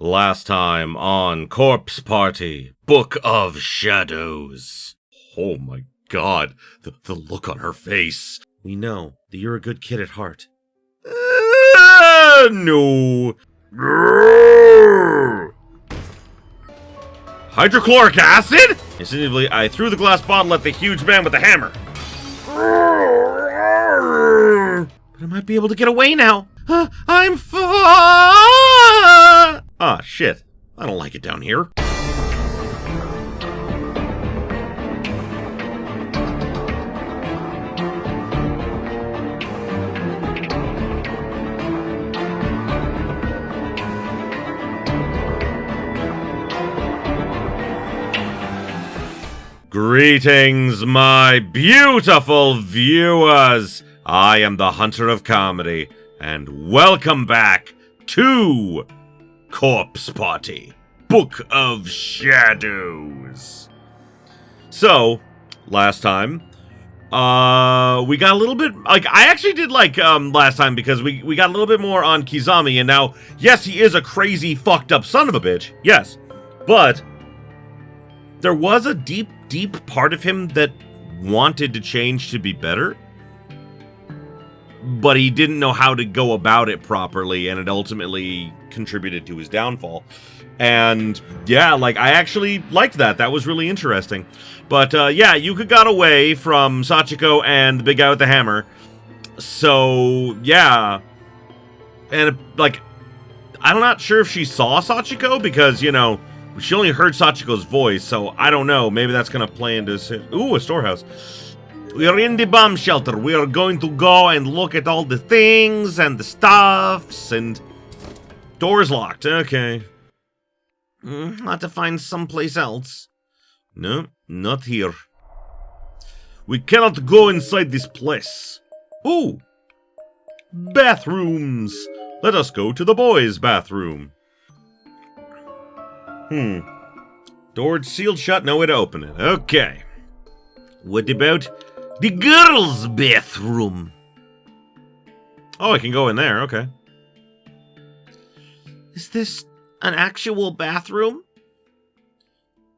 Last time on Corpse Party, Book of Shadows. Oh my god, the look on her face. We know that you're a good kid at heart. No. Hydrochloric acid? Instinctively, I threw the glass bottle at the huge man with the hammer. But I might be able to get away now. I'm fine. Ah, shit. I don't like it down here. Greetings, my beautiful viewers. I am the Hunter of Comedy, and welcome back to Corpse Party, Book of Shadows. So, last time, we got a little bit, I actually did last time because we got a little bit more on Kizami, and now, yes, he is a crazy, fucked up son of a bitch, yes, but there was a deep part of him that wanted to change to be better, but he didn't know how to go about it properly, and it ultimately contributed to his downfall. And yeah, I actually liked that. That was really interesting. But yeah, Yuka got away from Sachiko and the big guy with the hammer. So yeah, and I'm not sure if she saw Sachiko because, you know, she only heard Sachiko's voice, so I don't know. Maybe that's gonna play into... Ooh, a storehouse. We are in the bomb shelter. We are going to go and look at all the things and the stuffs and... Door's locked. Okay. I'll have to find someplace else. No, not here. We cannot go inside this place. Ooh. Bathrooms. Let us go to the boys' bathroom. Door sealed shut, no way to open it. Okay. What about the girls' bathroom? Oh, I can go in there, okay. Is this an actual bathroom?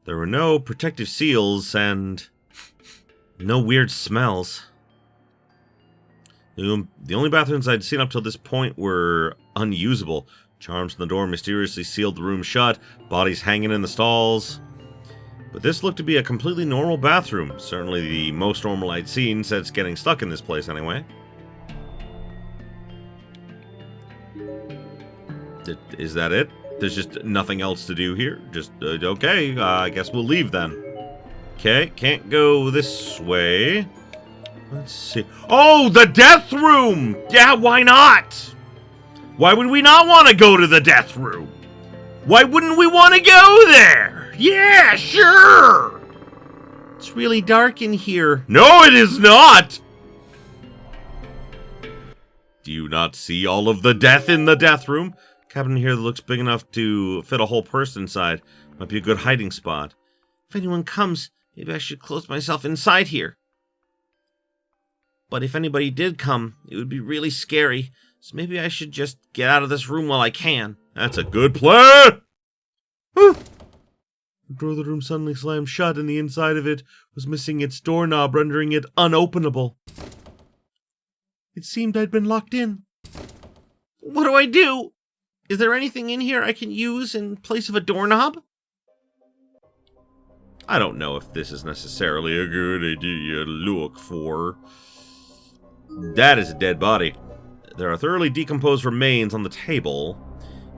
There were no protective seals and no weird smells. The only bathrooms I'd seen up till this point were unusable. Charms on the door mysteriously sealed the room shut, bodies hanging in the stalls. But this looked to be a completely normal bathroom. Certainly the most normal I'd seen since getting stuck in this place anyway. Is that it? There's just nothing else to do here? Just, okay, I guess we'll leave then. Okay, can't go this way. Let's see. Oh, the death room! Yeah, why not? Why would we not want to go to the death room? Why wouldn't we want to go there? Yeah, sure! It's really dark in here. No, it is not! Do you not see all of the death in the death room? Cabin here that looks big enough to fit a whole person inside. Might be a good hiding spot. If anyone comes, maybe I should close myself inside here. But if anybody did come, it would be really scary. So maybe I should just get out of this room while I can. That's a good plan! The door of the room suddenly slammed shut, and the inside of it was missing its doorknob, rendering it unopenable. It seemed I'd been locked in. What do I do? Is there anything in here I can use in place of a doorknob? I don't know if this is necessarily a good idea to look for. That is a dead body. There are thoroughly decomposed remains on the table.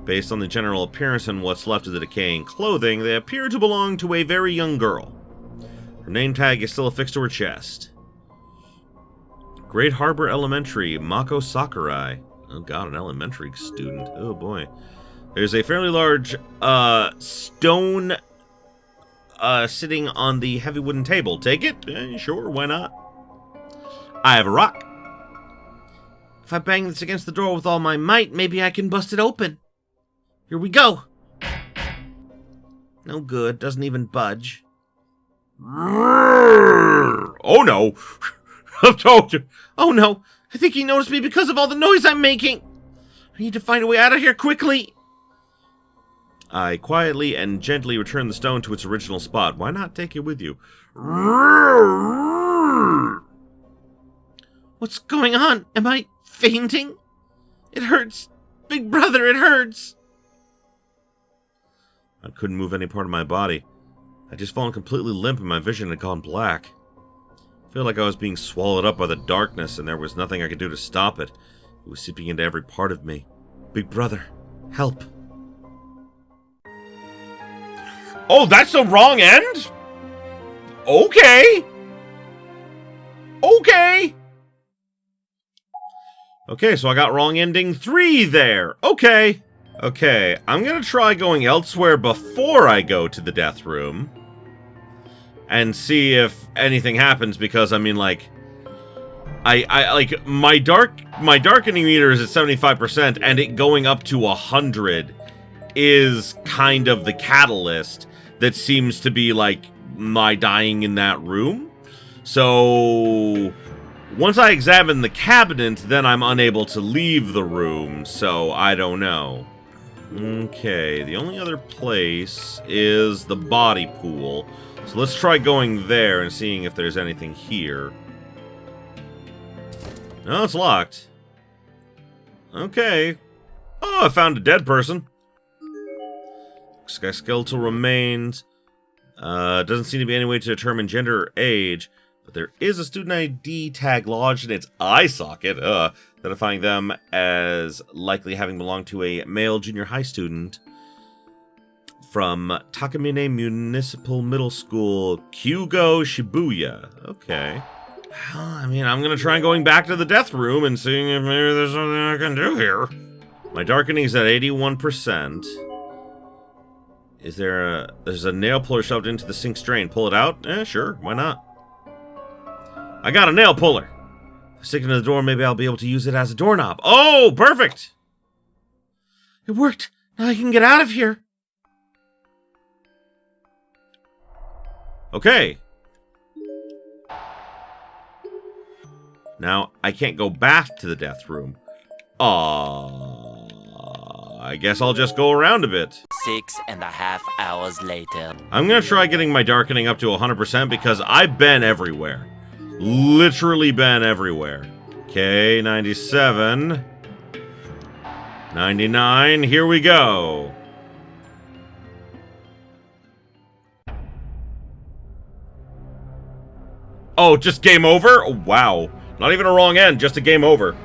Based on the general appearance and what's left of the decaying clothing, they appear to belong to a very young girl. Her name tag is still affixed to her chest. Great Harbor Elementary, Mako Sakurai. Oh god, an elementary student. Oh boy. There's a fairly large stone sitting on the heavy wooden table. Take it? Sure, why not? I have a rock. If I bang this against the door with all my might, maybe I can bust it open. Here we go. No good, doesn't even budge. Oh no. I've told you. Oh no, I think he noticed me because of all the noise I'm making. I need to find a way out of here quickly. I quietly and gently return the stone to its original spot. Why not take it with you? What's going on? Am I fainting? It hurts. Big brother, it hurts. I couldn't move any part of my body. I'd just fallen completely limp and my vision had gone black. I feel like I was being swallowed up by the darkness and there was nothing I could do to stop it. It was seeping into every part of me. Big brother, help. Oh, that's the wrong end? Okay. Okay. Okay, so I got wrong ending 3 there. Okay. Okay, I'm gonna try going elsewhere before I go to the death room. And see if anything happens, because, I mean, like... I like, my darkening meter is at 75%, and it going up to 100 is kind of the catalyst that seems to be, like, my dying in that room. So... once I examine the cabinet, then I'm unable to leave the room, so I don't know. Okay, the only other place is the body pool. So let's try going there and seeing if there's anything here. No, it's locked. Okay. Oh, I found a dead person. Looks like skeletal remains. Doesn't seem to be any way to determine gender or age. But there is a student ID tag lodged in its eye socket, identifying them as likely having belonged to a male junior high student from Takamine Municipal Middle School, Kyugo, Shibuya. Okay. Well, I mean, I'm going to try going back to the death room and seeing if maybe there's something I can do here. My darkening's at 81%. Is there there's a nail puller shoved into the sink's drain. Pull it out? Sure, why not? I got a nail puller. If I stick it in the door, maybe I'll be able to use it as a doorknob. Oh, perfect! It worked. Now I can get out of here. Okay. Now, I can't go back to the death room. I guess I'll just go around a bit. 6.5 hours later. I'm gonna try getting my darkening up to 100% because I've been everywhere. Literally been everywhere. Okay, 97. 99, here we go. Oh, just game over? Oh, wow. Not even a wrong end, just a game over.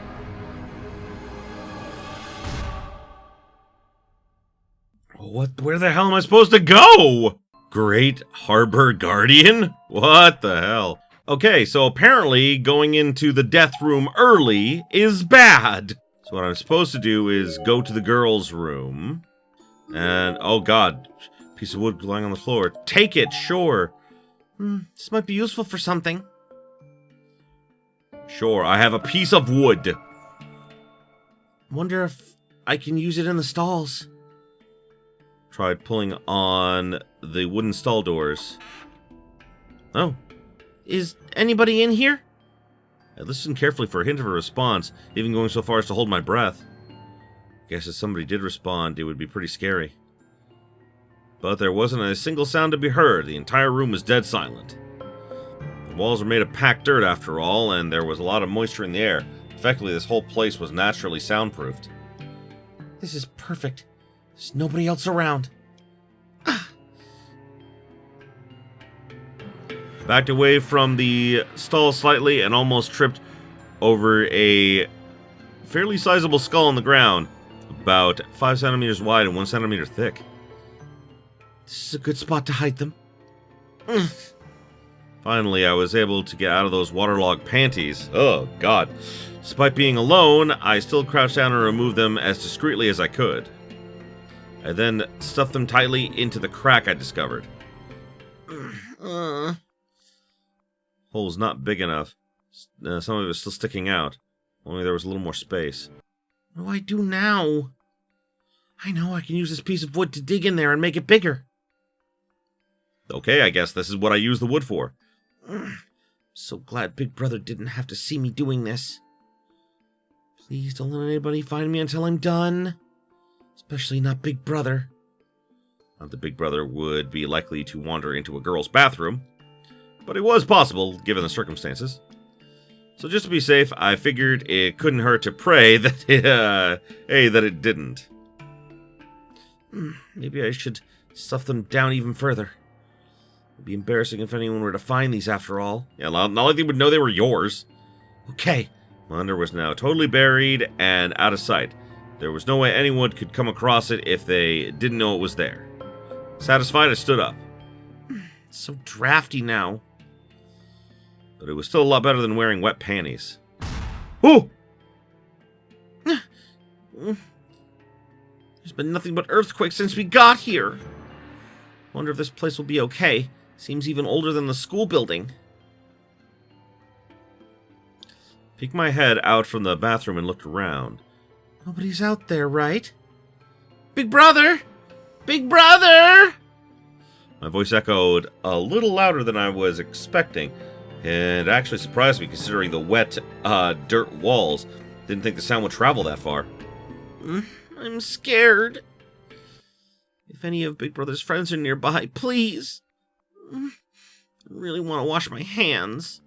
Where the hell am I supposed to go? Great Harbor Guardian? What the hell? Okay, so apparently going into the death room early is bad. So what I'm supposed to do is go to the girls' room. And, oh god, piece of wood lying on the floor. Take it, sure. This might be useful for something. Sure, I have a piece of wood. Wonder if I can use it in the stalls. Tried pulling on the wooden stall doors. Oh. Is anybody in here? I listened carefully for a hint of a response, even going so far as to hold my breath. Guess if somebody did respond, it would be pretty scary. But there wasn't a single sound to be heard. The entire room was dead silent. The walls were made of packed dirt after all, and there was a lot of moisture in the air. Effectively, this whole place was naturally soundproofed. This is perfect. There's nobody else around. Backed away from the stall slightly and almost tripped over a fairly sizable skull on the ground, about 5 centimeters wide and 1 centimeter thick. This is a good spot to hide them. Finally, I was able to get out of those waterlogged panties. Oh, God. Despite being alone, I still crouched down and removed them as discreetly as I could. I then stuffed them tightly into the crack I discovered. Hole's not big enough. Some of it was still sticking out. Only there was a little more space. What do I do now? I know I can use this piece of wood to dig in there and make it bigger. Okay, I guess this is what I use the wood for. So glad Big Brother didn't have to see me doing this. Please don't let anybody find me until I'm done. Especially not Big Brother. Not that Big Brother would be likely to wander into a girl's bathroom, but it was possible given the circumstances. So just to be safe, I figured it couldn't hurt to pray that it didn't. Maybe I should stuff them down even further. It'd be embarrassing if anyone were to find these after all. Yeah, not like they would know they were yours. Okay. My under was now totally buried and out of sight. There was no way anyone could come across it if they didn't know it was there. Satisfied, I stood up. It's so drafty now. But it was still a lot better than wearing wet panties. Ooh! There's been nothing but earthquakes since we got here. Wonder if this place will be okay. Seems even older than the school building. Peeked my head out from the bathroom and looked around. Nobody's out there, right? Big Brother! Big Brother! My voice echoed a little louder than I was expecting, and it actually surprised me considering the wet, dirt walls. Didn't think the sound would travel that far. I'm scared. If any of Big Brother's friends are nearby, please. I really want to wash my hands.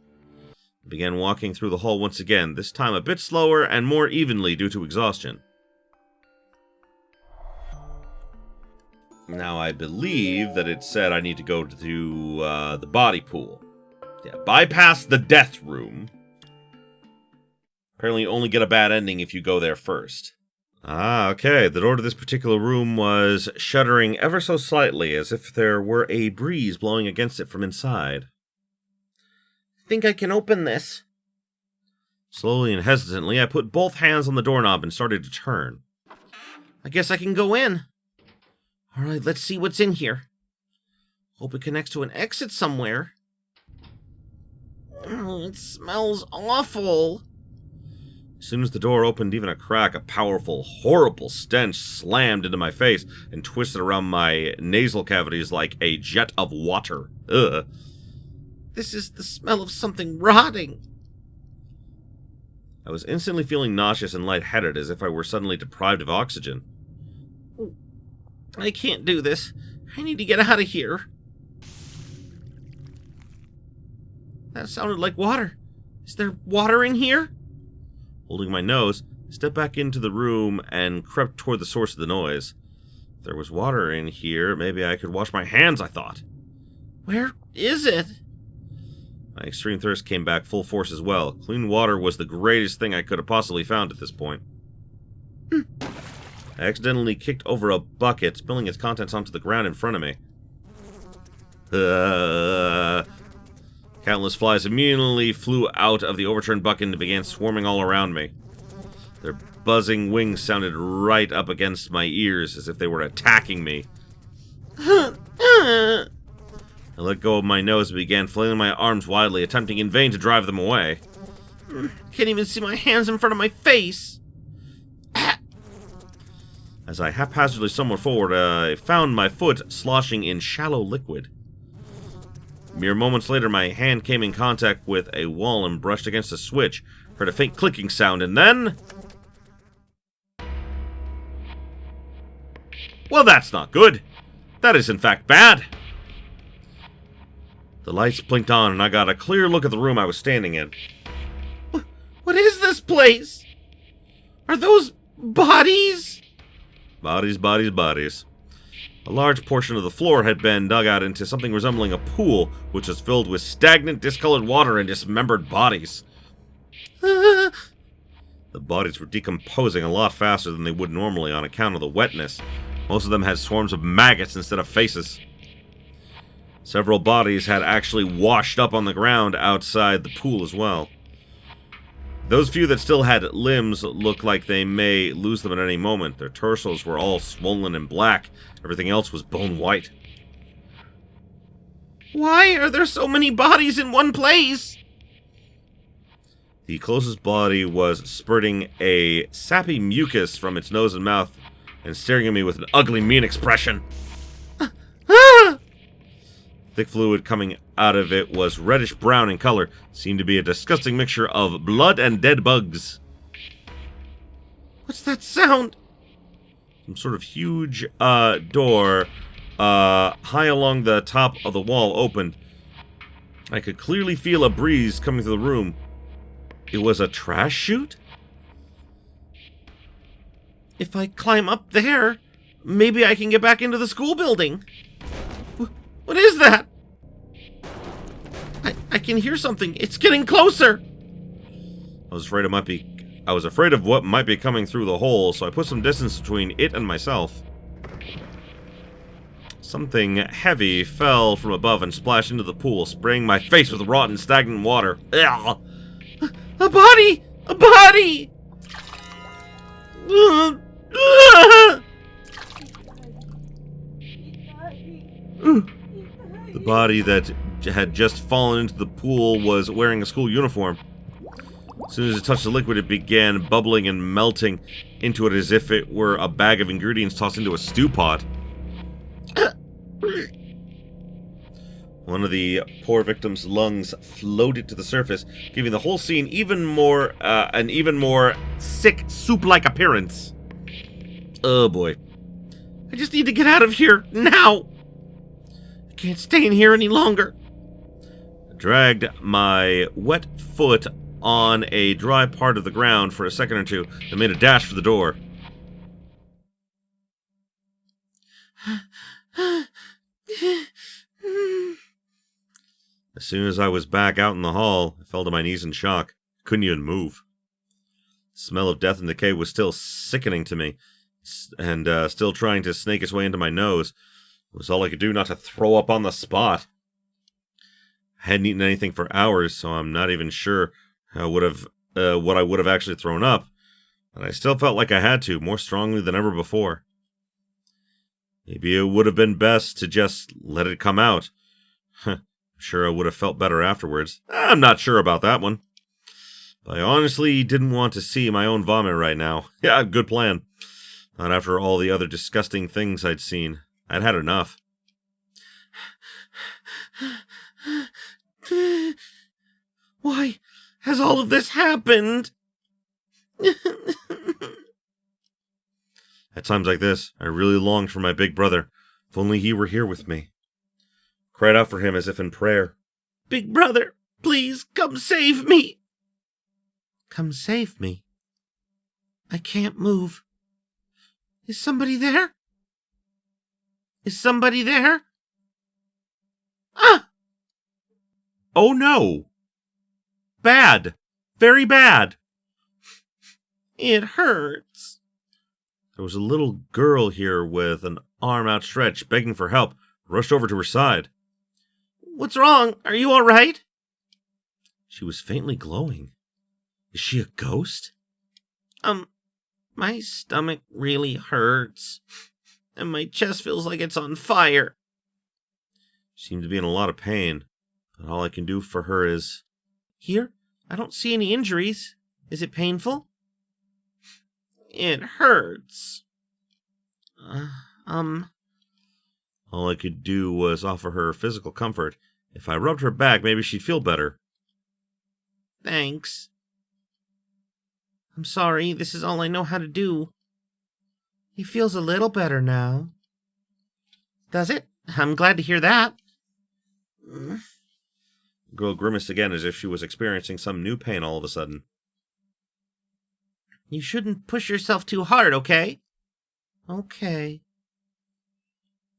I began walking through the hall once again, this time a bit slower and more evenly due to exhaustion. Now, I believe that it said I need to go to the body pool. Yeah, bypass the death room. Apparently you only get a bad ending if you go there first. Ah, okay. The door to this particular room was shuddering ever so slightly, as if there were a breeze blowing against it from inside. I think I can open this. Slowly and hesitantly, I put both hands on the doorknob and started to turn. I guess I can go in. Alright, let's see what's in here. Hope it connects to an exit somewhere. Oh, it smells awful. As soon as the door opened even a crack, a powerful, horrible stench slammed into my face and twisted around my nasal cavities like a jet of water. Ugh. This is the smell of something rotting. I was instantly feeling nauseous and lightheaded, as if I were suddenly deprived of oxygen. I can't do this. I need to get out of here. That sounded like water. Is there water in here? Holding my nose, I stepped back into the room and crept toward the source of the noise. If there was water in here, maybe I could wash my hands, I thought. Where is it? My extreme thirst came back full force as well. Clean water was the greatest thing I could have possibly found at this point. I accidentally kicked over a bucket, spilling its contents onto the ground in front of me. Countless flies immediately flew out of the overturned bucket and began swarming all around me. Their buzzing wings sounded right up against my ears, as if they were attacking me. I let go of my nose and began flailing my arms wildly, attempting in vain to drive them away. Can't even see my hands in front of my face. As I haphazardly stumbled forward, I found my foot sloshing in shallow liquid. Mere moments later, my hand came in contact with a wall and brushed against a switch, heard a faint clicking sound, and then... Well, that's not good. That is, in fact, bad. The lights blinked on, and I got a clear look at the room I was standing in. What is this place? Are those bodies? Bodies, bodies, bodies. A large portion of the floor had been dug out into something resembling a pool, which was filled with stagnant, discolored water and dismembered bodies. The bodies were decomposing a lot faster than they would normally on account of the wetness. Most of them had swarms of maggots instead of faces. Several bodies had actually washed up on the ground outside the pool as well. Those few that still had limbs looked like they may lose them at any moment. Their torsos were all swollen and black. Everything else was bone white. Why are there so many bodies in one place? The closest body was spurting a sappy mucus from its nose and mouth and staring at me with an ugly, mean expression. Thick fluid coming out of it was reddish-brown in color. Seemed to be a disgusting mixture of blood and dead bugs. What's that sound? Some sort of huge door high along the top of the wall opened. I could clearly feel a breeze coming through the room. It was a trash chute? If I climb up there, maybe I can get back into the school building. What is that? I can hear something. It's getting closer. I was afraid of what might be coming through the hole, so I put some distance between it and myself. Something heavy fell from above and splashed into the pool, spraying my face with rotten, stagnant water. Ugh. A body! A body! The body that had just fallen into the pool was wearing a school uniform. As soon as it touched the liquid, it began bubbling and melting into it as if it were a bag of ingredients tossed into a stew pot. One of the poor victim's lungs floated to the surface, giving the whole scene an even more sick, soup-like appearance. Oh boy. I just need to get out of here, now! I can't stay in here any longer. I dragged my wet foot on a dry part of the ground for a second or two, and made a dash for the door. As soon as I was back out in the hall, I fell to my knees in shock. Couldn't even move. The smell of death and decay was still sickening to me, and still trying to snake its way into my nose. It was all I could do not to throw up on the spot. I hadn't eaten anything for hours, so I'm not even sure what I would have actually thrown up, but I still felt like I had to, more strongly than ever before. Maybe it would have been best to just let it come out. I'm sure I would have felt better afterwards. I'm not sure about that one. But I honestly didn't want to see my own vomit right now. Yeah, good plan. Not after all the other disgusting things I'd seen. I'd had enough. Why has all of this happened? At times like this, I really longed for my big brother. If only he were here with me. Cried out for him as if in prayer. Big brother, please come save me. Come save me? I can't move. Is somebody there? Is somebody there? Ah! Oh no! Bad! Very bad! It hurts. There was a little girl here with an arm outstretched, begging for help. I rushed over to her side. What's wrong? Are you all right? She was faintly glowing. Is she a ghost? My stomach really hurts. And my chest feels like it's on fire. She seemed to be in a lot of pain, but all I can do for her is... Here? I don't see any injuries. Is it painful? It hurts. All I could do was offer her physical comfort. If I rubbed her back, maybe she'd feel better. Thanks. I'm sorry, this is all I know how to do. He feels a little better now. Does it? I'm glad to hear that. The girl grimaced again as if she was experiencing some new pain all of a sudden. You shouldn't push yourself too hard, okay? Okay.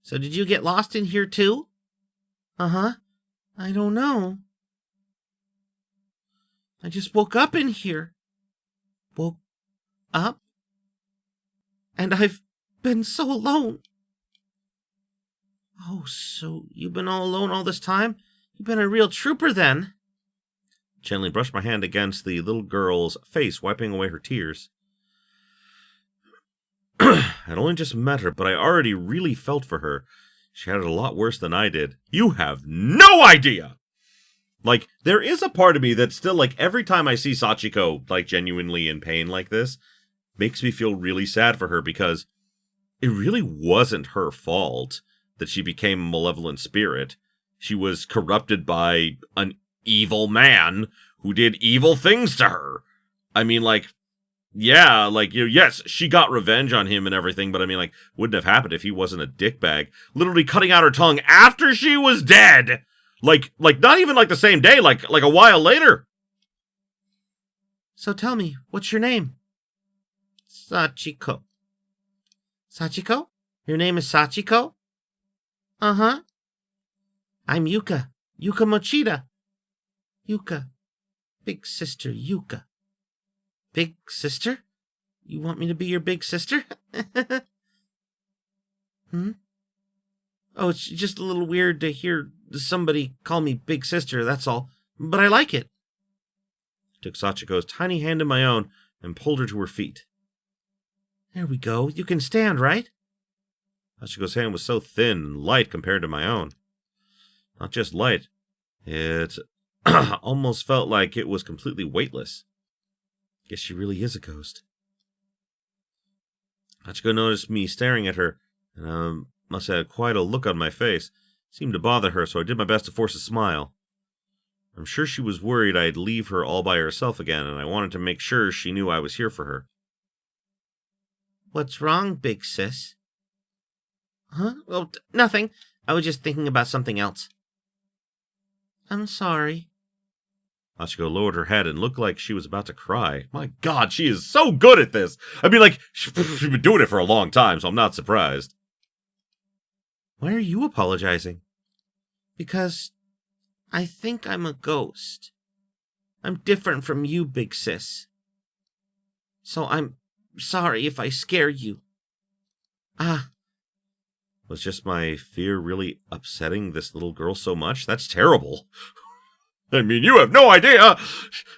So did you get lost in here too? Uh-huh. I don't know. I just woke up in here. Woke up? And I've been so alone. Oh, so you've been all alone all this time? You've been a real trooper then. Gently brushed my hand against the little girl's face, wiping away her tears. I'd only just met her, but I already really felt for her. She had it a lot worse than I did. You have no idea! Like, there is a part of me that's still, like, every time I see Sachiko, like, genuinely in pain like this, makes me feel really sad for her, because it really wasn't her fault that she became a malevolent spirit. She was corrupted by an evil man who did evil things to her. I mean, like, yeah, like, yes, she got revenge on him and everything, but I mean, like, wouldn't have happened if he wasn't a dickbag. Literally cutting out her tongue after she was dead. Like, not even like the same day, like a while later. So tell me, what's your name? Sachiko. Sachiko? Your name is Sachiko? Uh-huh. I'm Yuka. Yuka Mochida. Yuka. Big sister Yuka. Big sister? You want me to be your big sister? Oh, it's just a little weird to hear somebody call me big sister, that's all. But I like it. I took Sachiko's tiny hand in my own and pulled her to her feet. There we go. You can stand, right? Sachiko's hand was so thin and light compared to my own. Not just light. It almost felt like it was completely weightless. Guess she really is a ghost. Hachiko noticed me staring at her, and must have had quite a look on my face. It seemed to bother her, so I did my best to force a smile. I'm sure she was worried I'd leave her all by herself again, and I wanted to make sure she knew I was here for her. What's wrong, big sis? Huh? Oh, nothing. I was just thinking about something else. I'm sorry. Hachiko lowered her head and looked like she was about to cry. My God, she is so good at this! I mean, like, she's been doing it for a long time, so I'm not surprised. Why are you apologizing? Because I think I'm a ghost. I'm different from you, big sis. So I'm sorry if I scare you. Was just my fear really upsetting this little girl so much? That's terrible. I mean, you have no idea!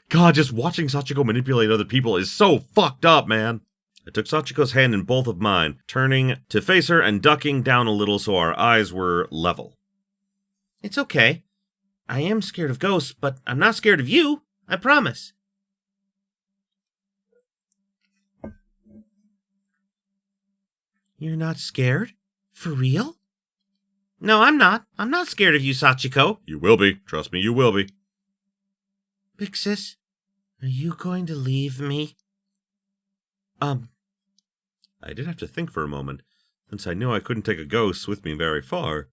God, just watching Sachiko manipulate other people is so fucked up, man. I took Sachiko's hand in both of mine, turning to face her and ducking down a little so our eyes were level. It's okay. I am scared of ghosts, but I'm not scared of you. I promise. You're not scared? For real? No, I'm not. I'm not scared of you, Sachiko. You will be. Trust me, you will be. Big sis, are you going to leave me? I did have to think for a moment, since I knew I couldn't take a ghost with me very far.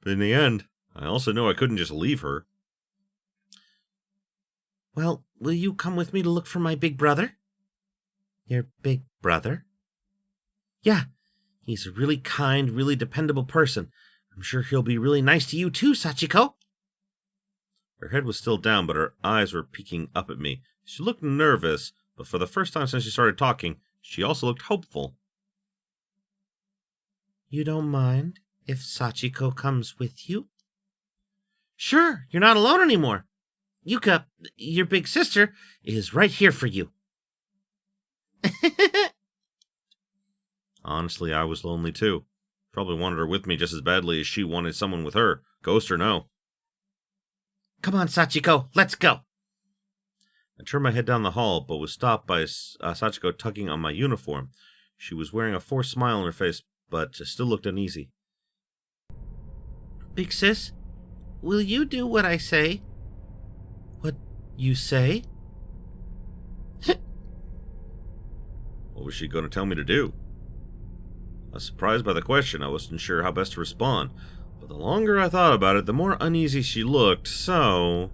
But in the end, I also knew I couldn't just leave her. Well, will you come with me to look for my big brother? Your big brother? Yeah, he's a really kind, really dependable person. I'm sure he'll be really nice to you too, Sachiko. Her head was still down, but her eyes were peeking up at me. She looked nervous, but for the first time since she started talking, she also looked hopeful. You don't mind if Sachiko comes with you? Sure, you're not alone anymore. Yuka, your big sister, is right here for you. Honestly, I was lonely too. Probably wanted her with me just as badly as she wanted someone with her, ghost or no. Come on, Sachiko, let's go. I turned my head down the hall, but was stopped by Sachiko tugging on my uniform. She was wearing a forced smile on her face, but still looked uneasy. Big sis, will you do what I say? What you say? What was she going to tell me to do? I was surprised by the question. I wasn't sure how best to respond. But the longer I thought about it, the more uneasy she looked, so...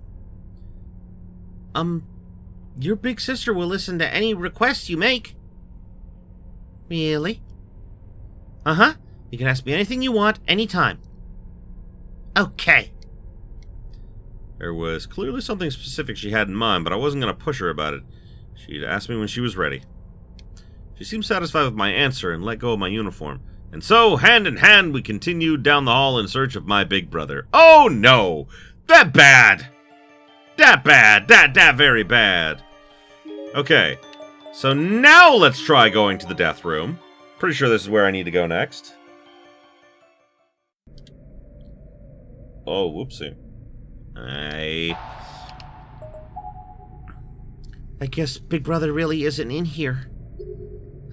Your big sister will listen to any requests you make. Really? Uh-huh. You can ask me anything you want, anytime. Okay. There was clearly something specific she had in mind, but I wasn't going to push her about it. She'd ask me when she was ready. She seemed satisfied with my answer and let go of my uniform. And so, hand in hand, we continued down the hall in search of my big brother. Oh no! That bad! That bad! That very bad! Okay, so now let's try going to the death room. Pretty sure this is where I need to go next. Oh, whoopsie. I guess Big Brother really isn't in here.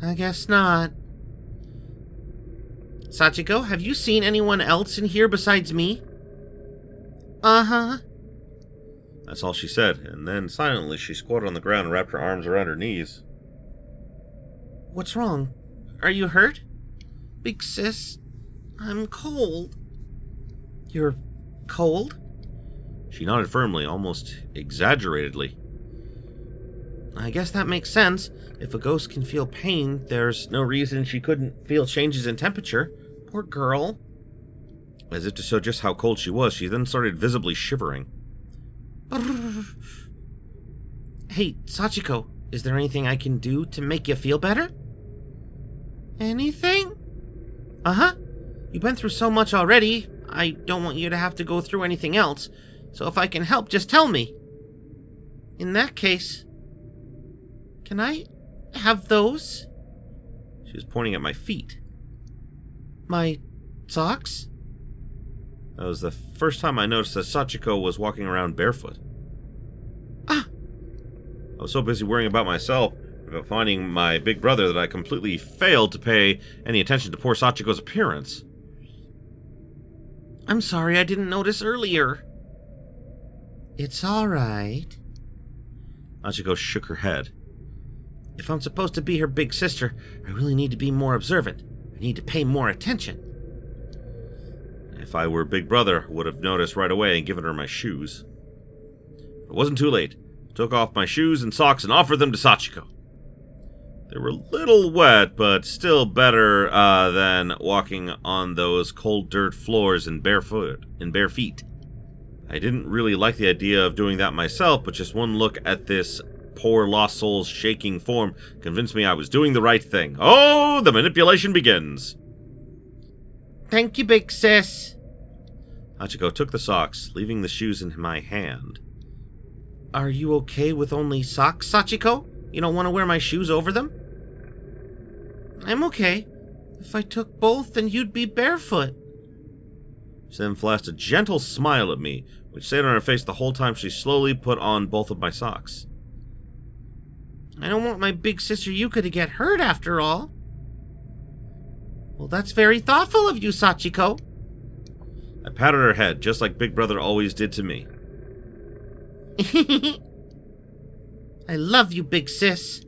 I guess not. Sachiko, have you seen anyone else in here besides me? Uh-huh. That's all she said, and then silently she squatted on the ground and wrapped her arms around her knees. What's wrong? Are you hurt? Big sis, I'm cold. You're cold? She nodded firmly, almost exaggeratedly. I guess that makes sense. If a ghost can feel pain, there's no reason she couldn't feel changes in temperature. Poor girl. As if to show just how cold she was, she then started visibly shivering. Hey, Sachiko, is there anything I can do to make you feel better? Anything? Uh-huh. You've been through so much already. I don't want you to have to go through anything else. So if I can help, just tell me. In that case, can I have those? She was pointing at my feet. My socks? That was the first time I noticed that Sachiko was walking around barefoot. Ah! I was so busy worrying about myself, about finding my big brother, that I completely failed to pay any attention to poor Sachiko's appearance. I'm sorry I didn't notice earlier. It's alright. Sachiko shook her head. If I'm supposed to be her big sister, I really need to be more observant. I need to pay more attention. If I were big brother, I would have noticed right away and given her my shoes. It wasn't too late. I took off my shoes and socks and offered them to Sachiko. They were a little wet, but still better than walking on those cold dirt floors in bare feet. I didn't really like the idea of doing that myself, but just one look at this poor lost soul's shaking form convinced me I was doing the right thing. Oh, the manipulation begins. Thank you, big sis. Sachiko took the socks, leaving the shoes in my hand. Are you okay with only socks, Sachiko? You don't want to wear my shoes over them? I'm okay. If I took both, then you'd be barefoot. She then flashed a gentle smile at me, which stayed on her face the whole time she slowly put on both of my socks. I don't want my big sister Yuka to get hurt after all. Well, that's very thoughtful of you, Sachiko. I patted her head, just like Big Brother always did to me. I love you, big sis.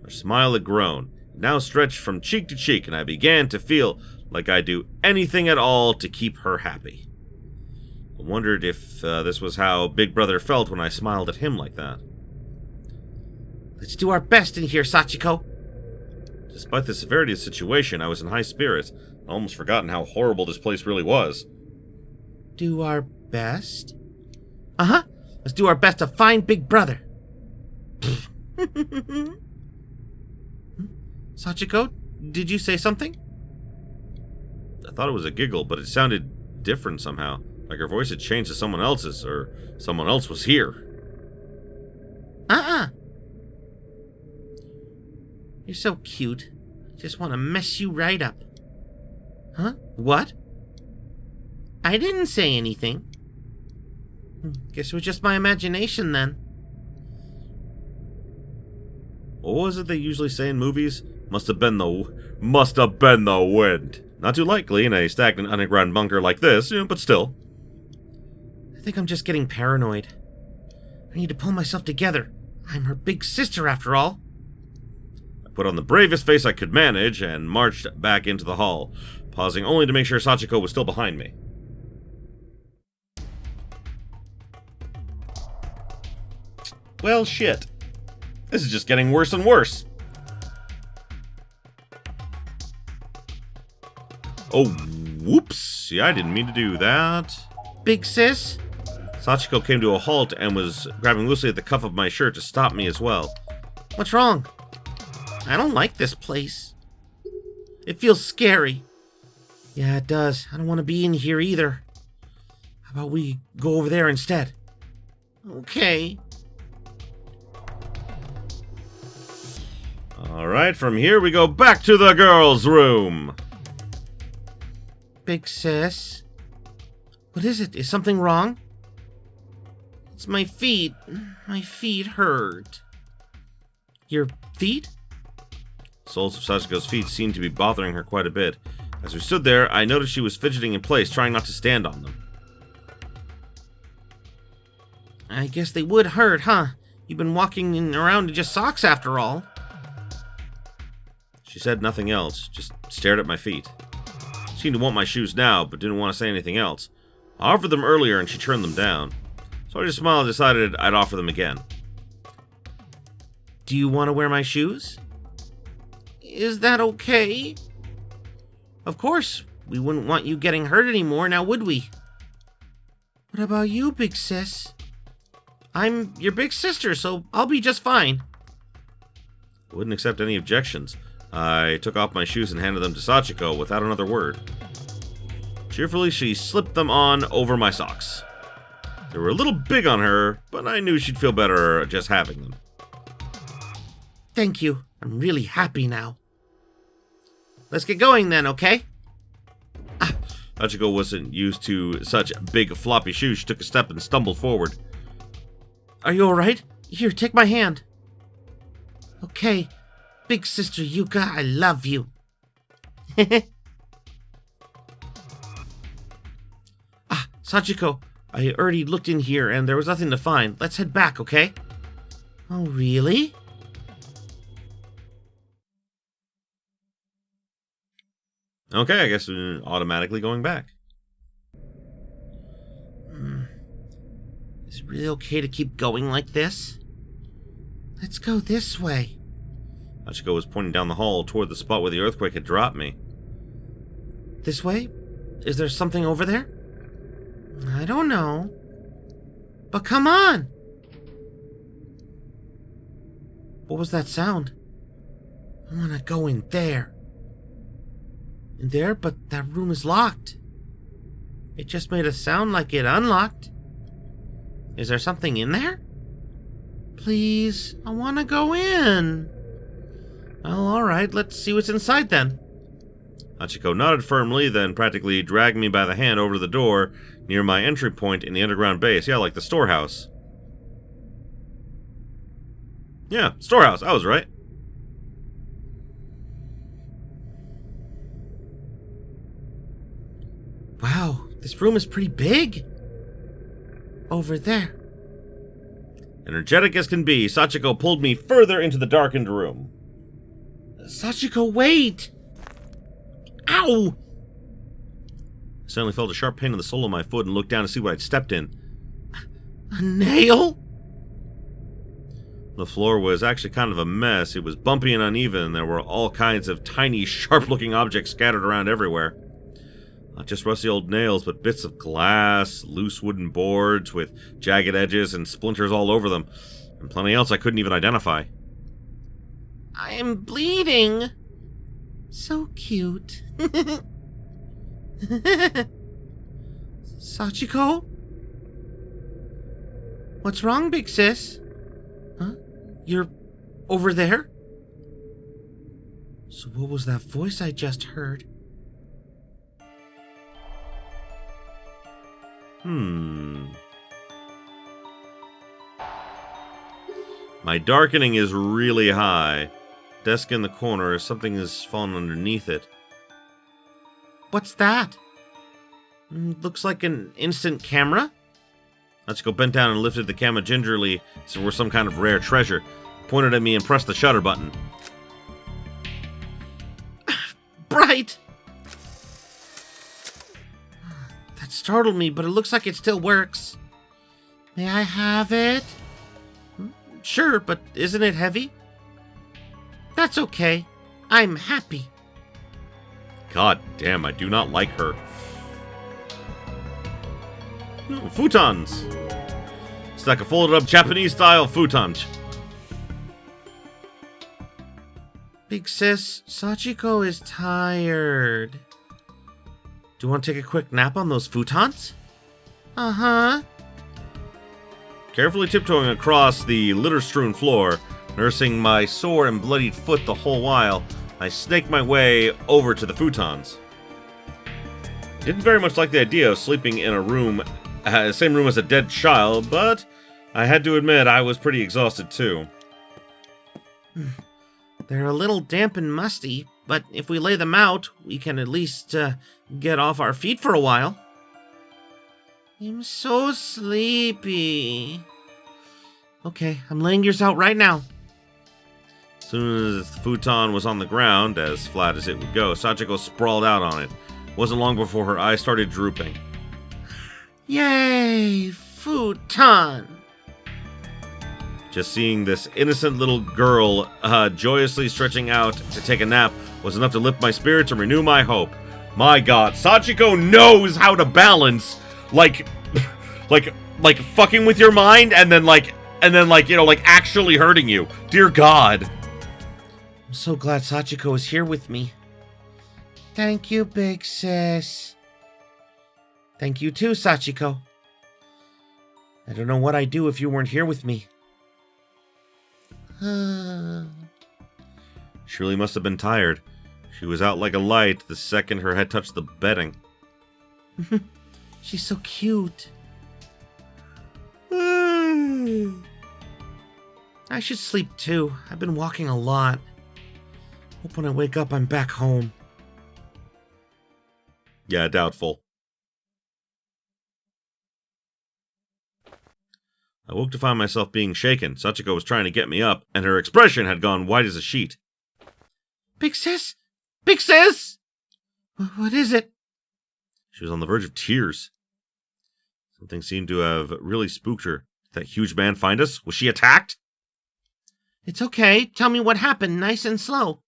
Her smile had grown, now stretched from cheek to cheek, and I began to feel like I'd do anything at all to keep her happy. I wondered if this was how Big Brother felt when I smiled at him like that. Let's do our best in here, Sachiko. Despite the severity of the situation, I was in high spirits. I'd almost forgotten how horrible this place really was. Do our best? Uh-huh. Let's do our best to find Big Brother. Sachiko, did you say something? I thought it was a giggle, but it sounded different somehow. Like her voice had changed to someone else's, or someone else was here. You're so cute. Just want to mess you right up. Huh? What? I didn't say anything. Guess it was just my imagination then. What was it they usually say in movies? Must have been the wind. Not too likely in a stagnant underground bunker like this, but still. I think I'm just getting paranoid. I need to pull myself together. I'm her big sister after all. I put on the bravest face I could manage and marched back into the hall, pausing only to make sure Sachiko was still behind me. Well, shit. This is just getting worse and worse. Oh, whoops. Yeah, I didn't mean to do that. Big sis? Sachiko came to a halt and was grabbing loosely at the cuff of my shirt to stop me as well. What's wrong? I don't like this place. It feels scary. Yeah, it does. I don't want to be in here either. How about we go over there instead? Okay. Alright, from here we go back to the girls' room. Big sis? What is it? Is something wrong? It's my feet. My feet hurt. Your feet? Soles of Sachiko's feet seemed to be bothering her quite a bit. As we stood there, I noticed she was fidgeting in place, trying not to stand on them. I guess they would hurt, huh? You've been walking around in just socks after all. She said nothing else, just stared at my feet. She seemed to want my shoes now, but didn't want to say anything else. I offered them earlier and she turned them down. So I just smiled and decided I'd offer them again. Do you want to wear my shoes? Is that okay? Of course, we wouldn't want you getting hurt anymore, now would we? What about you, big sis? I'm your big sister, so I'll be just fine. I wouldn't accept any objections. I took off my shoes and handed them to Sachiko without another word. Cheerfully, she slipped them on over my socks. They were a little big on her, but I knew she'd feel better just having them. Thank you. I'm really happy now. Let's get going then, okay? Sachiko wasn't used to such big floppy shoes. She took a step and stumbled forward. Are you alright? Here, take my hand. Okay. Big sister Yuka, I love you. Sachiko, I already looked in here and there was nothing to find. Let's head back, okay? Oh, really? Okay, I guess we're automatically going back. Is it really okay to keep going like this? Let's go this way. Sachiko was pointing down the hall toward the spot where the earthquake had dropped me. This way? Is there something over there? I don't know. But come on! What was that sound? I want to go in there. In there? But that room is locked. It just made a sound like it unlocked. Is there something in there? Please, I want to go in. Well, alright, let's see what's inside then. Sachiko nodded firmly, then practically dragged me by the hand over to the door near my entry point in the underground base. Yeah, like the storehouse. Yeah, storehouse, I was right. Wow, this room is pretty big. Over there. Energetic as can be, Sachiko pulled me further into the darkened room. Sachiko, wait! Ow! I suddenly felt a sharp pain in the sole of my foot and looked down to see what I'd stepped in. A nail? The floor was actually kind of a mess. It was bumpy and uneven. There were all kinds of tiny, sharp-looking objects scattered around everywhere. Not just rusty old nails, but bits of glass, loose wooden boards with jagged edges and splinters all over them, and plenty else I couldn't even identify. I'm bleeding. So cute. Sachiko? What's wrong, big sis? Huh? You're over there? So what was that voice I just heard? My darkening is really high. Desk in the corner, something has fallen underneath it. What's that? Looks like an instant camera? Sachiko bent down and lifted the camera gingerly as if it were some kind of rare treasure, pointed at me and pressed the shutter button. Bright! That startled me, but it looks like it still works. May I have it? Sure, but isn't it heavy? That's okay. I'm happy. God damn, I do not like her. Futons! Stack of folded up Japanese-style futons. Big sis, Sachiko is tired. Do you want to take a quick nap on those futons? Uh-huh. Carefully tiptoeing across the litter-strewn floor, nursing my sore and bloodied foot the whole while, I snaked my way over to the futons. I didn't very much like the idea of sleeping in a room, same room as a dead child, but I had to admit I was pretty exhausted too. They're a little damp and musty, but if we lay them out, we can at least get off our feet for a while. I'm so sleepy. Okay, I'm laying yours out right now. soon as the futon was on the ground, as flat as it would go, Sachiko sprawled out on it. It wasn't long before her eyes started drooping. Yay, futon! Just seeing this innocent little girl joyously stretching out to take a nap was enough to lift my spirits and renew my hope. My God, Sachiko knows how to balance, like fucking with your mind and then actually hurting you. Dear God. I'm so glad Sachiko is here with me. Thank you, big sis. Thank you too, Sachiko. I don't know what I'd do if you weren't here with me. She really must have been tired. She was out like a light the second her head touched the bedding. She's so cute. I should sleep too. I've been walking a lot. Hope when I wake up I'm back home. Yeah, doubtful. I woke to find myself being shaken. Sachiko was trying to get me up, and her expression had gone white as a sheet. Big sis? Big sis? What is it? She was on the verge of tears. Something seemed to have really spooked her. Did that huge man find us? Was she attacked? It's okay. Tell me what happened, nice and slow.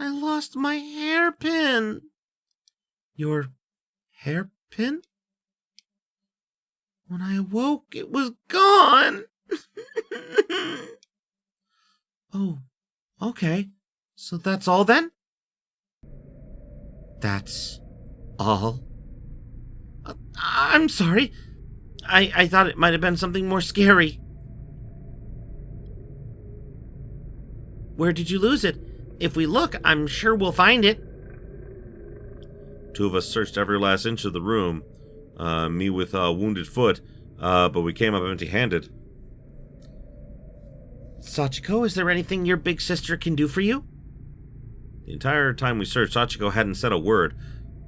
I lost my hairpin. Your hairpin? When I awoke, it was gone. Oh, okay. So that's all then? That's all? I'm sorry. I thought it might have been something more scary. Where did you lose it? If we look, I'm sure we'll find it. Two of us searched every last inch of the room. Me with a wounded foot, but we came up empty-handed. Sachiko, is there anything your big sister can do for you? The entire time we searched, Sachiko hadn't said a word.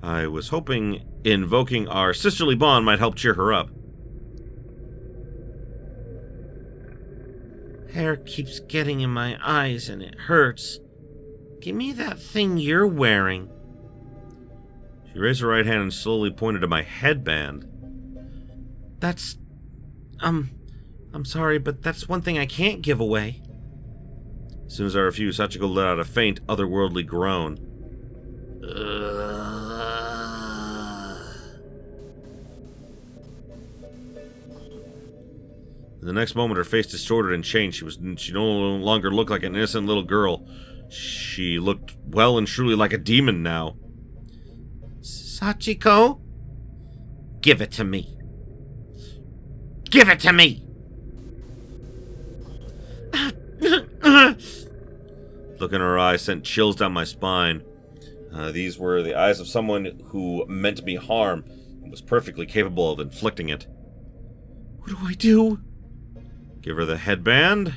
I was hoping invoking our sisterly bond might help cheer her up. Hair keeps getting in my eyes and it hurts. Give me that thing you're wearing. She raised her right hand and slowly pointed to my headband. That's... I'm sorry, but that's one thing I can't give away. As soon as I refused, Sachiko let out a faint, otherworldly groan. In the next moment, her face distorted and changed. She no longer looked like an innocent little girl. She looked well and truly like a demon now. Sachiko? Give it to me. Give it to me! Look in her eyes sent chills down my spine. These were the eyes of someone who meant me harm and was perfectly capable of inflicting it. What do I do? Give her the headband.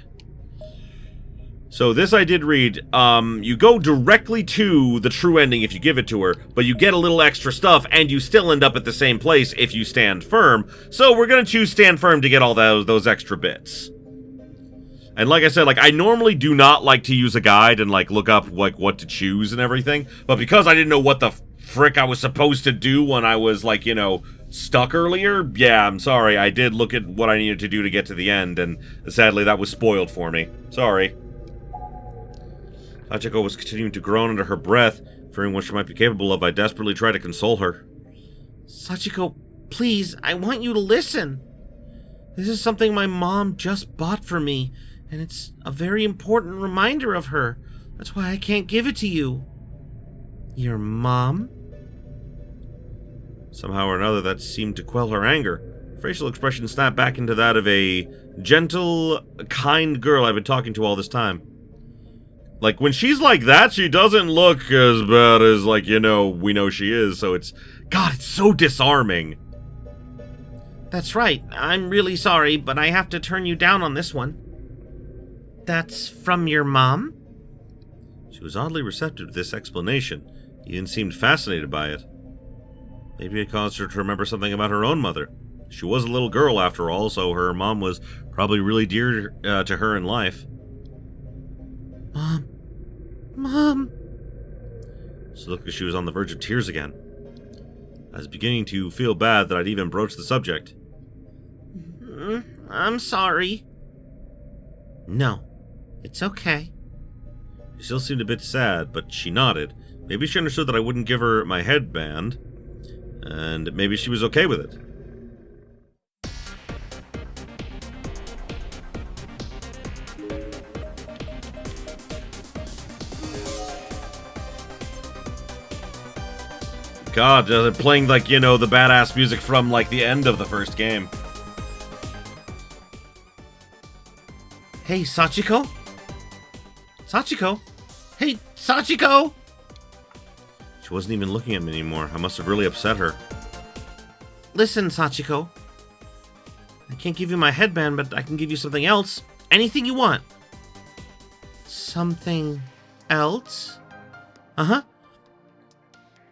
So this I did read. You go directly to the true ending if you give it to her, but you get a little extra stuff, and you still end up at the same place if you stand firm. So we're gonna choose stand firm to get all those extra bits. And like I said, I normally do not like to use a guide and look up what to choose and everything, but because I didn't know what the frick I was supposed to do when I was stuck earlier, yeah, I'm sorry. I did look at what I needed to do to get to the end, and sadly that was spoiled for me. Sorry. Sachiko was continuing to groan under her breath. Fearing what she might be capable of, I desperately tried to console her. Sachiko, please, I want you to listen. This is something my mom just bought for me, and it's a very important reminder of her. That's why I can't give it to you. Your mom? Somehow or another, that seemed to quell her anger. Her facial expression snapped back into that of a gentle, kind girl I've been talking to all this time. When she's like that, she doesn't look as bad as, we know she is, so it's... God, it's so disarming. That's right. I'm really sorry, but I have to turn you down on this one. That's from your mom? She was oddly receptive to this explanation. Even seemed fascinated by it. Maybe it caused her to remember something about her own mother. She was a little girl, after all, so her mom was probably really dear to her in life. Mom. Mom. She looked like she was on the verge of tears again. I was beginning to feel bad that I'd even broached the subject. I'm sorry. No, it's okay. She still seemed a bit sad, but she nodded. Maybe she understood that I wouldn't give her my headband, and maybe she was okay with it. God, they're playing, like, you know, the badass music from, like, the end of the first game. Hey, Sachiko? Sachiko? Hey, Sachiko! She wasn't even looking at me anymore. I must have really upset her. Listen, Sachiko. I can't give you my headband, but I can give you something else. Anything you want. Something else? Uh-huh.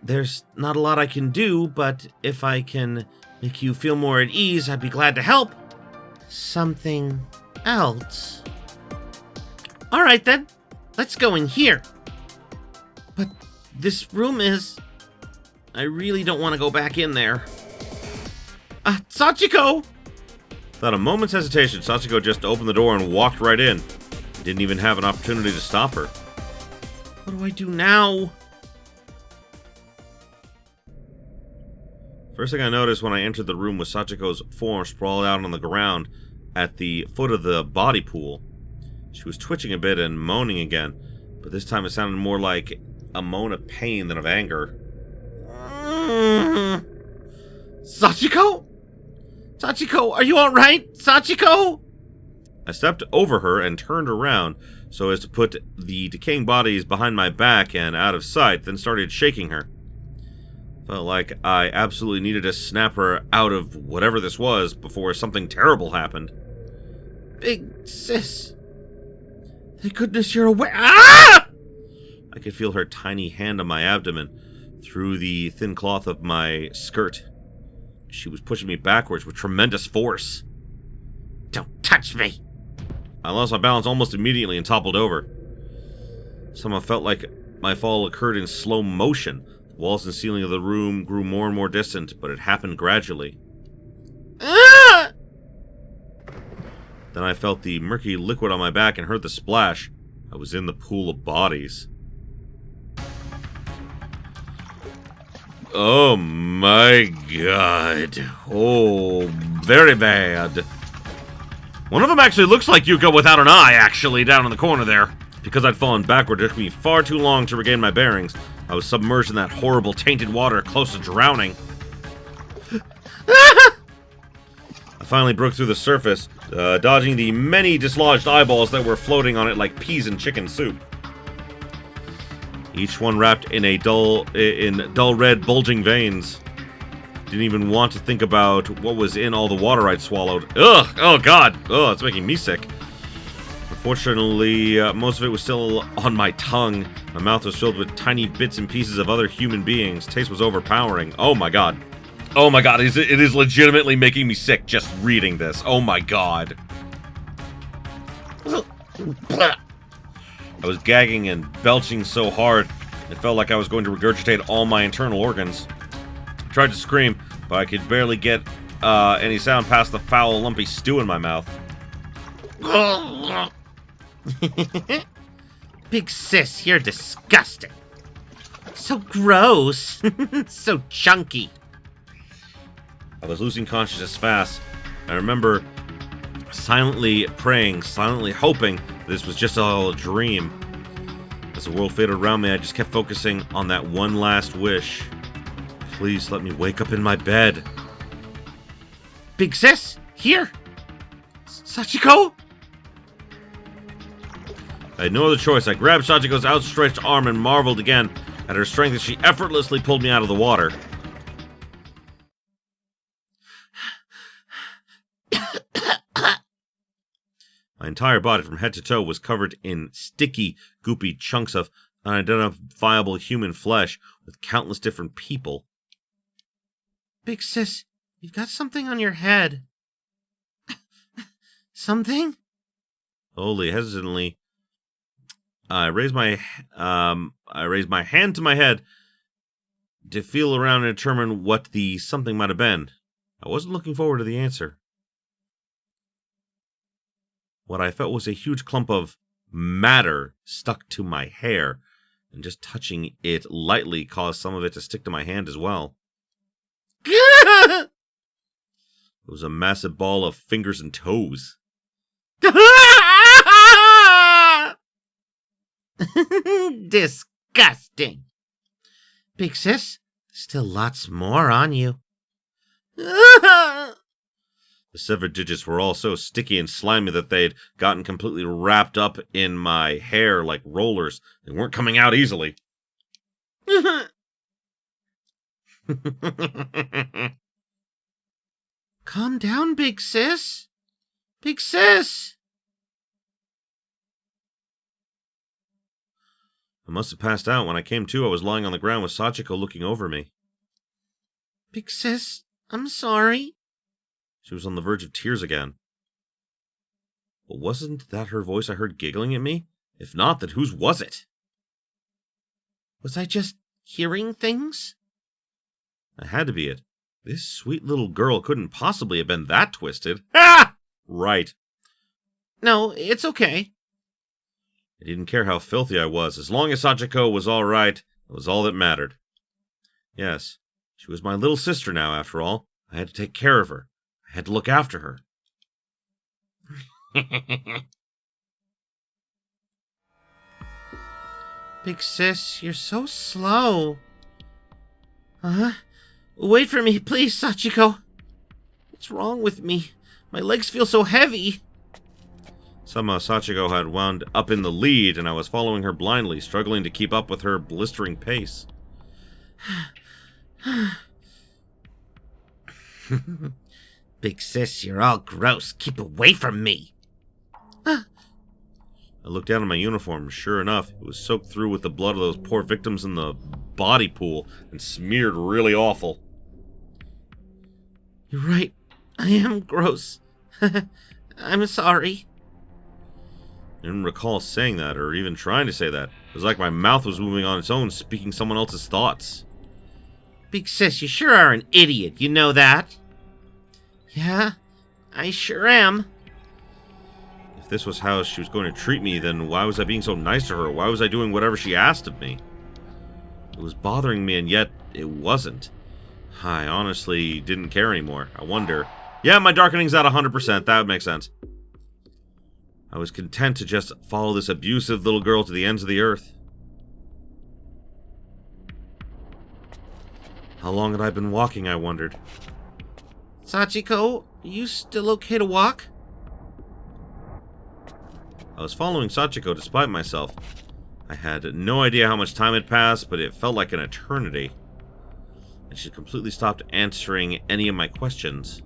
There's not a lot I can do, but if I can make you feel more at ease, I'd be glad to help. Something else? Alright then, let's go in here. But this room is... I really don't want to go back in there. Sachiko! Without a moment's hesitation, Sachiko just opened the door and walked right in. Didn't even have an opportunity to stop her. What do I do now? First thing I noticed when I entered the room was Sachiko's form sprawled out on the ground at the foot of the body pool. She was twitching a bit and moaning again, but this time it sounded more like a moan of pain than of anger. Sachiko? Sachiko, are you alright? Sachiko? I stepped over her and turned around so as to put the decaying bodies behind my back and out of sight, then started shaking her. Felt like I absolutely needed to snap her out of whatever this was before something terrible happened. Big sis. Thank goodness you're away. Ah! I could feel her tiny hand on my abdomen through the thin cloth of my skirt. She was pushing me backwards with tremendous force. Don't touch me! I lost my balance almost immediately and toppled over. Somehow felt like my fall occurred in slow motion. The walls and ceiling of the room grew more and more distant, but it happened gradually. Ah! Then I felt the murky liquid on my back and heard the splash. I was in the pool of bodies. Oh my god. Oh, very bad. One of them actually looks like Yuka without an eye, actually, down in the corner there. Because I'd fallen backward, it took me far too long to regain my bearings. I was submerged in that horrible tainted water, close to drowning. I finally broke through the surface, dodging the many dislodged eyeballs that were floating on it like peas in chicken soup. Each one wrapped in dull red bulging veins. Didn't even want to think about what was in all the water I'd swallowed. Ugh! Oh god! Oh, it's making me sick. Unfortunately, most of it was still on my tongue. My mouth was filled with tiny bits and pieces of other human beings. Taste was overpowering. Oh my god. Oh my god, it is legitimately making me sick just reading this. Oh my god. I was gagging and belching so hard, it felt like I was going to regurgitate all my internal organs. I tried to scream, but I could barely get any sound past the foul, lumpy stew in my mouth. Big sis, you're disgusting. So gross. So chunky. I was losing consciousness fast. I remember silently praying, silently hoping this was just all a dream. As the world faded around me, I just kept focusing on that one last wish. Please let me wake up in my bed. Big sis, here. Sachiko? I had no other choice. I grabbed Sachiko's outstretched arm and marveled again at her strength as she effortlessly pulled me out of the water. My entire body from head to toe was covered in sticky, goopy chunks of unidentifiable human flesh with countless different people. Big sis, you've got something on your head. Something? Slowly, hesitantly, I raised my hand to my head to feel around and determine what the something might have been. I wasn't looking forward to the answer. What I felt was a huge clump of matter stuck to my hair, and just touching it lightly caused some of it to stick to my hand as well. It was a massive ball of fingers and toes. Disgusting. Big sis, still lots more on you. The severed digits were all so sticky and slimy that they'd gotten completely wrapped up in my hair like rollers. They weren't coming out easily. Calm down, big sis. Big sis. I must have passed out. When I came to, I was lying on the ground with Sachiko looking over me. Big sis, I'm sorry. She was on the verge of tears again. But wasn't that her voice I heard giggling at me? If not, then whose was it? Was I just hearing things? That had to be it. This sweet little girl couldn't possibly have been that twisted. Ah! Right. No, it's okay. I didn't care how filthy I was. As long as Sachiko was all right, it was all that mattered. Yes, she was my little sister now, after all. I had to take care of her. I had to look after her. Big sis, you're so slow. Wait for me, please, Sachiko. What's wrong with me? My legs feel so heavy. Somehow Sachiko had wound up in the lead, and I was following her blindly, struggling to keep up with her blistering pace. Big sis, you're all gross. Keep away from me. I looked down at my uniform. Sure enough, it was soaked through with the blood of those poor victims in the body pool and smeared really awful. You're right. I am gross. I'm sorry. I didn't recall saying that or even trying to say that. It was like my mouth was moving on its own, speaking someone else's thoughts. Big sis, you sure are an idiot. You know that? Yeah, I sure am. If this was how she was going to treat me, then why was I being so nice to her? Why was I doing whatever she asked of me? It was bothering me, and yet it wasn't. I honestly didn't care anymore. I wonder. Yeah, my darkening's at 100%. That would make sense. I was content to just follow this abusive little girl to the ends of the earth. How long had I been walking, I wondered. Sachiko, are you still okay to walk? I was following Sachiko despite myself. I had no idea how much time had passed, but it felt like an eternity. And she completely stopped answering any of my questions.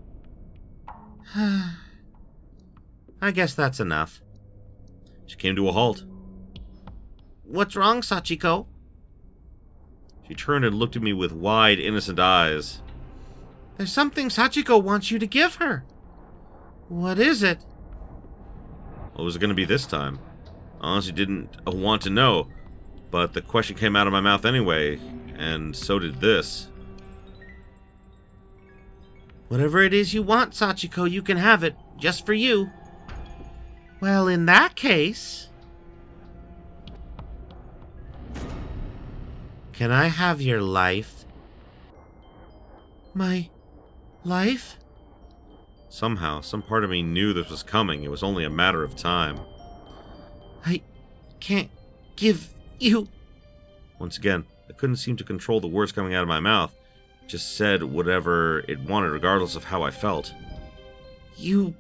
I guess that's enough. She came to a halt. What's wrong, Sachiko? She turned and looked at me with wide, innocent eyes. There's something Sachiko wants you to give her. What is it? What was it going to be this time? I honestly didn't want to know, but the question came out of my mouth anyway, and so did this. Whatever it is you want, Sachiko, you can have it, just for you. Well, in that case... Can I have your life? My life? Somehow, some part of me knew this was coming. It was only a matter of time. I can't give you... Once again, I couldn't seem to control the words coming out of my mouth. It just said whatever it wanted, regardless of how I felt. You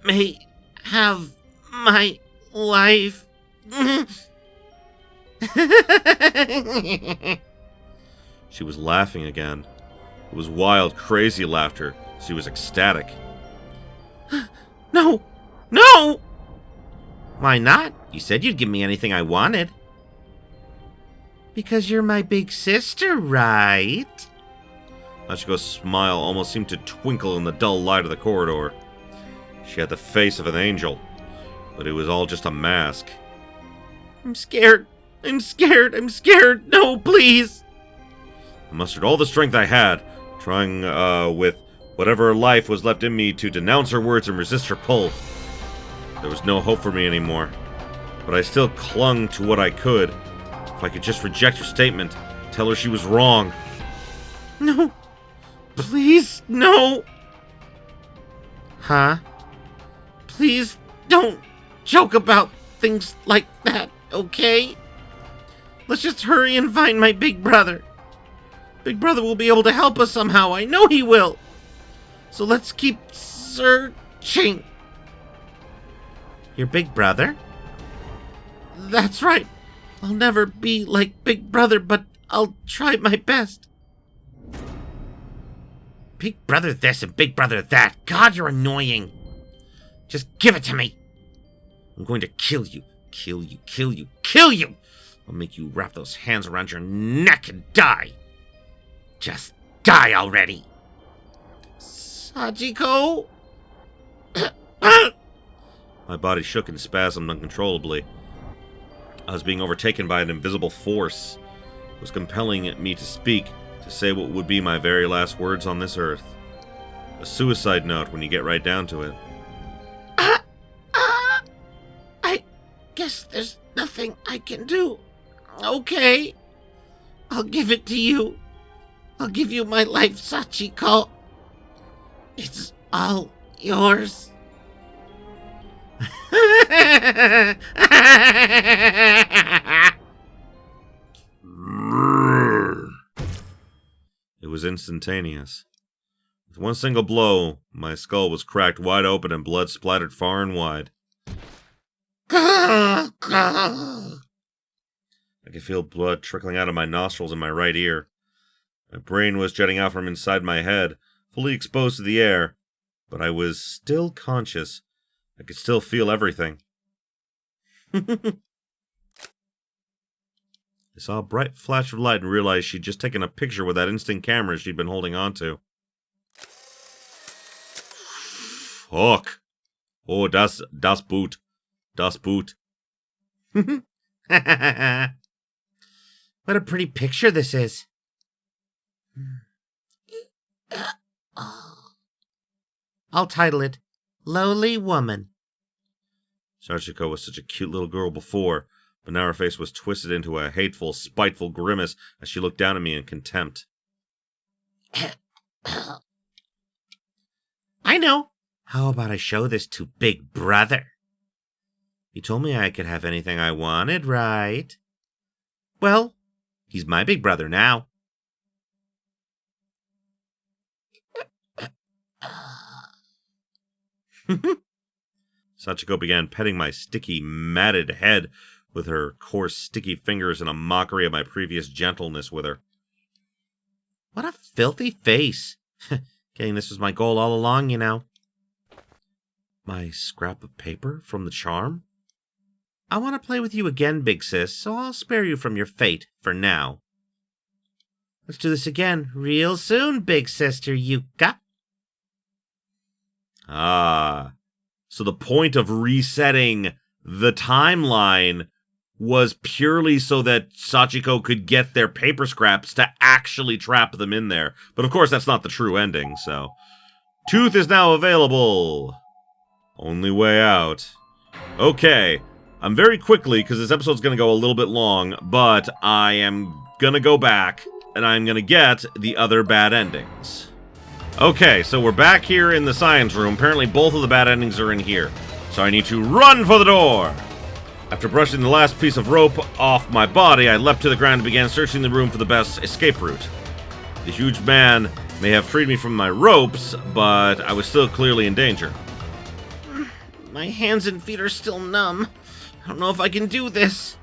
may have my life. She was laughing again. It was wild, crazy laughter. She was ecstatic. No! No! Why not? You said you'd give me anything I wanted. Because you're my big sister, right? Sachiko's smile almost seemed to twinkle in the dull light of the corridor. She had the face of an angel, but it was all just a mask. I'm scared. I'm scared. I'm scared. No, please. I mustered all the strength I had, trying with whatever life was left in me to denounce her words and resist her pull. There was no hope for me anymore, but I still clung to what I could. If I could just reject her statement, tell her she was wrong. No. Please, no. Huh? Please don't joke about things like that, okay? Let's just hurry and find my big brother. Big brother will be able to help us somehow. I know he will. So let's keep searching. Your big brother? That's right. I'll never be like Big Brother, but I'll try my best. Big Brother this and Big Brother that. God, you're annoying. Just give it to me. I'm going to kill you. Kill you, kill you, kill you! I'll make you wrap those hands around your neck and die. Just die already. Sachiko? My body shook and spasmed uncontrollably. I was being overtaken by an invisible force. It was compelling me to speak, to say what would be my very last words on this earth. A suicide note when you get right down to it. I guess there's nothing I can do. Okay. I'll give it to you. I'll give you my life, Sachiko. It's all yours. It was instantaneous. With one single blow, my skull was cracked wide open and blood splattered far and wide. I could feel blood trickling out of my nostrils and my right ear. My brain was jutting out from inside my head, fully exposed to the air, but I was still conscious. I could still feel everything. I saw a bright flash of light and realized she'd just taken a picture with that instant camera she'd been holding on to. Fuck. Oh, das Boot. Das Boot. What a pretty picture this is. I'll title it, Lowly Woman. Sachiko was such a cute little girl before, but now her face was twisted into a hateful, spiteful grimace as she looked down at me in contempt. I know. How about I show this to Big Brother? You told me I could have anything I wanted, right? Well, he's my big brother now. Sachiko began petting my sticky, matted head with her coarse, sticky fingers in a mockery of my previous gentleness with her. What a filthy face. Getting this was my goal all along, you know. My scrap of paper from the charm? I want to play with you again, big sis, so I'll spare you from your fate for now. Let's do this again real soon, big sister Yuka. Ah, so the point of resetting the timeline was purely so that Sachiko could get their paper scraps to actually trap them in there. But of course, that's not the true ending, so... Tooth is now available. Only way out. Okay, I'm very quickly, because this episode's going to go a little bit long, but I am going to go back, and I'm going to get the other bad endings. Okay, so we're back here in the science room. Apparently both of the bad endings are in here. So I need to run for the door! After brushing the last piece of rope off my body, I leapt to the ground and began searching the room for the best escape route. The huge man may have freed me from my ropes, but I was still clearly in danger. My hands and feet are still numb. I don't know if I can do this.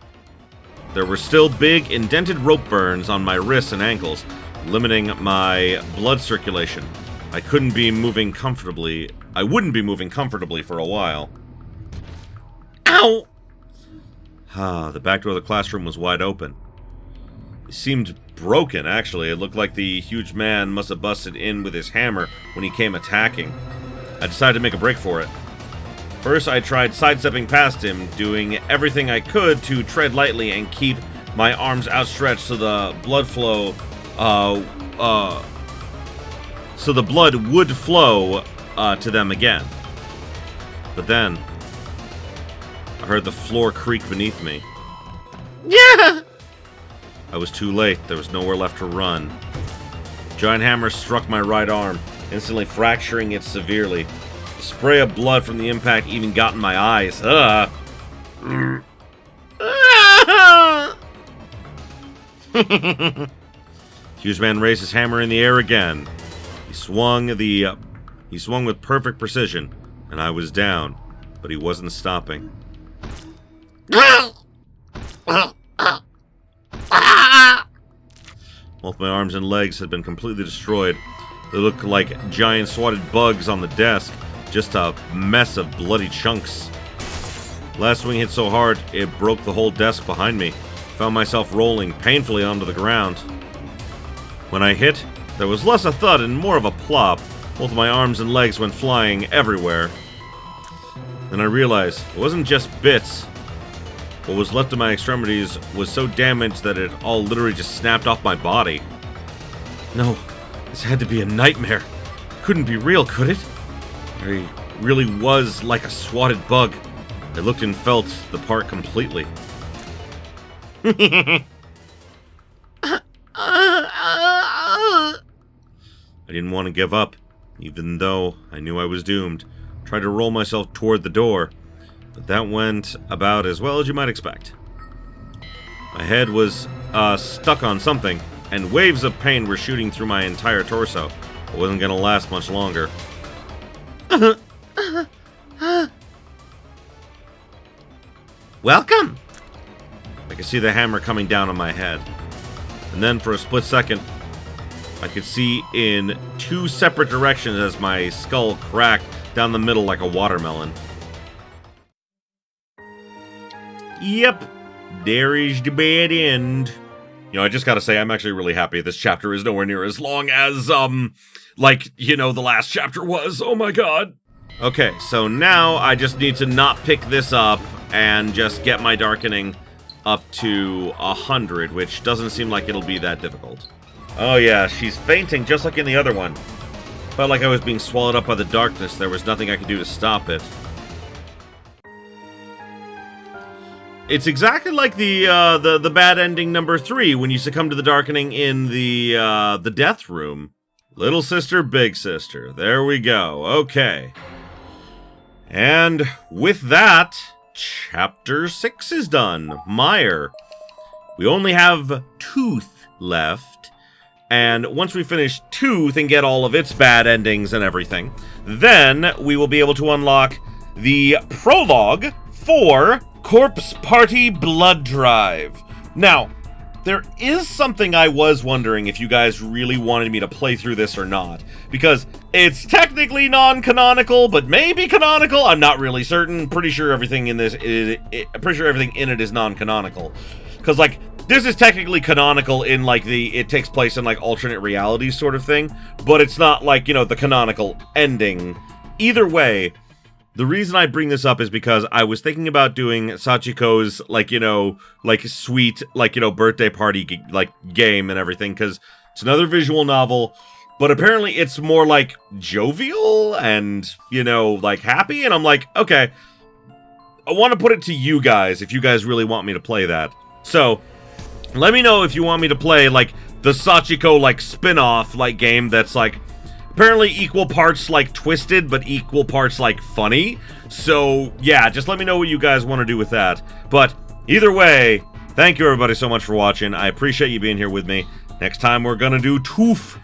There were still big, indented rope burns on my wrists and ankles, limiting my blood circulation. I wouldn't be moving comfortably for a while. Ow! The back door of the classroom was wide open. It seemed broken, actually. It looked like the huge man must have busted in with his hammer when he came attacking. I decided to make a break for it. First, I tried sidestepping past him, doing everything I could to tread lightly and keep my arms outstretched so the blood flow, so the blood would flow to them again. But then, I heard the floor creak beneath me. Yeah! I was too late. There was nowhere left to run. Giant hammer struck my right arm, instantly fracturing it severely. The spray of blood from the impact even got in my eyes. Huge man raised his hammer in the air again. He swung with perfect precision, and I was down, but he wasn't stopping. Both my arms and legs had been completely destroyed. They looked like giant swatted bugs on the desk, just a mess of bloody chunks. Last swing hit so hard, it broke the whole desk behind me. Found myself rolling painfully onto the ground. When I hit, there was less a thud and more of a plop. Both my arms and legs went flying everywhere. Then I realized it wasn't just bits. What was left of my extremities was so damaged that it all literally just snapped off my body. No, this had to be a nightmare. It couldn't be real, could it? I really was like a swatted bug. I looked and felt the part completely. I didn't want to give up, even though I knew I was doomed. Tried to roll myself toward the door, but that went about as well as you might expect. My head was stuck on something, and waves of pain were shooting through my entire torso. It wasn't gonna last much longer. Welcome! I could see the hammer coming down on my head. And then for a split second, I could see in two separate directions as my skull cracked down the middle like a watermelon. Yep, there is the bad end. You know, I just gotta say, I'm actually really happy this chapter is nowhere near as long as, like, you know, the last chapter was. Oh my god. Okay, so now I just need to not pick this up and just get my darkening up to 100, which doesn't seem like it'll be that difficult. Oh yeah, she's fainting just like in the other one. Felt like I was being swallowed up by the darkness. There was nothing I could do to stop it. It's exactly like the bad ending number 3 when you succumb to the darkening in the death room. Little sister, big sister. There we go. Okay. And with that, Chapter 6 is done. Mire. We only have Tooth left. And once we finish Tooth and get all of its bad endings and everything, then we will be able to unlock the prologue for Corpse Party Blood Drive. Now, there is something I was wondering if you guys really wanted me to play through this or not, because it's technically non-canonical, but maybe canonical. I'm not really certain. Pretty sure everything in this pretty sure everything in it is non-canonical, because like this is technically canonical in like it takes place in like alternate realities sort of thing, but it's not like, you know, the canonical ending. Either way, the reason I bring this up is because I was thinking about doing Sachiko's, like, you know, like, sweet, like, you know, birthday party, like, game and everything, because it's another visual novel, but apparently it's more, like, jovial and, you know, like, happy, and I'm like, okay, I want to put it to you guys, if you guys really want me to play that. So, let me know if you want me to play, like, the Sachiko, like, spin-off, like, game that's, like, apparently equal parts, like, twisted, but equal parts, like, funny. So, yeah, just let me know what you guys want to do with that. But, either way, thank you everybody so much for watching. I appreciate you being here with me. Next time we're gonna do Tooth.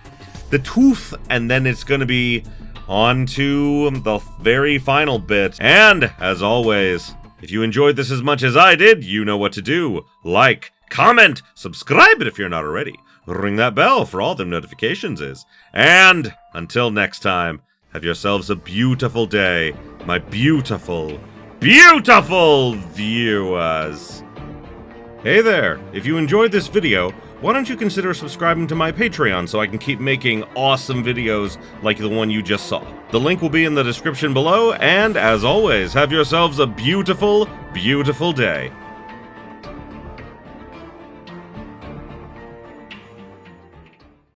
The Tooth, and then it's gonna be on to the very final bit. And, as always, if you enjoyed this as much as I did, you know what to do. Like, comment, subscribe if you're not already. Ring that bell for all them notifications is. And until next time, have yourselves a beautiful day, my beautiful, beautiful viewers. Hey there, if you enjoyed this video, why don't you consider subscribing to my Patreon so I can keep making awesome videos like the one you just saw. The link will be in the description below, and as always, have yourselves a beautiful, beautiful day.